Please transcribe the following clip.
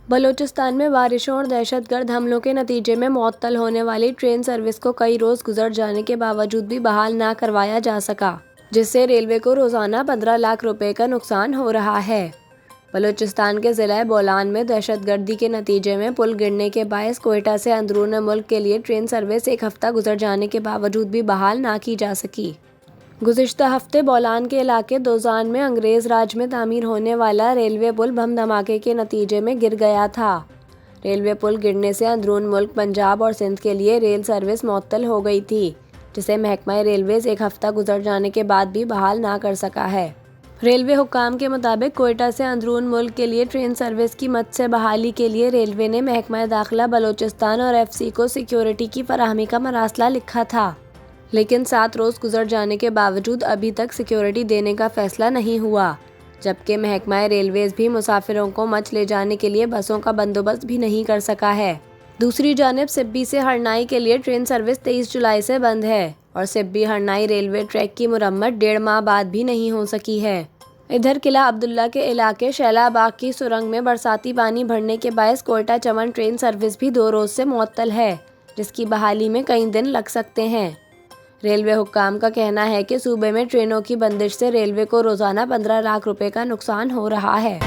بلوچستان میں بارشوں اور دہشت گرد حملوں کے نتیجے میں معطل ہونے والی ٹرین سروس کو کئی روز گزر جانے کے باوجود بھی بحال نہ کروایا جا سکا، جس سے ریلوے کو روزانہ 15 لاکھ روپے کا نقصان ہو رہا ہے۔ بلوچستان کے ضلع بولان میں دہشت گردی کے نتیجے میں پل گرنے کے باعث کوئٹہ سے اندرون ملک کے لیے ٹرین سروس ایک ہفتہ گزر جانے کے باوجود بھی بحال نہ کی جا سکی۔ گزشتہ ہفتے بولان کے علاقے دوزان میں انگریز راج میں تعمیر ہونے والا ریلوے پل بم دھماکے کے نتیجے میں گر گیا تھا۔ ریلوے پل گرنے سے اندرون ملک پنجاب اور سندھ کے لیے ریل سروس معطل ہو گئی تھی، جسے محکمہ ریلویز ایک ہفتہ گزر جانے کے بعد بھی بحال نہ کر سکا ہے۔ ریلوے حکام کے مطابق کوئٹہ سے اندرون ملک کے لیے ٹرین سروس کی مد سے بحالی کے لیے ریلوے نے محکمہ داخلہ بلوچستان اور ایف سی کو سیکیورٹی کی فراہمی کا مراسلہ لکھا تھا، لیکن 7 روز گزر جانے کے باوجود ابھی تک سیکیورٹی دینے کا فیصلہ نہیں ہوا، جبکہ محکمہ ریلویز بھی مسافروں کو مچھ لے جانے کے لیے بسوں کا بندوبست بھی نہیں کر سکا ہے۔ دوسری جانب سبی سے ہرنائی کے لیے ٹرین سروس 23 جولائی سے بند ہے اور سبی ہرنائی ریلوے ٹریک کی مرمت 1.5 ماہ بعد بھی نہیں ہو سکی ہے۔ ادھر قلعہ عبداللہ کے علاقے شیلا باغ کی سرنگ میں برساتی پانی بھرنے کے باعث کوئٹہ چمن ٹرین سروس بھی 2 روز سے معطل ہے، جس کی بحالی میں کئی دن لگ سکتے ہیں۔ ریلوے حکام کا کہنا ہے کہ صوبے میں ٹرینوں کی بندش سے ریلوے کو روزانہ 15 لاکھ روپے کا نقصان ہو رہا ہے۔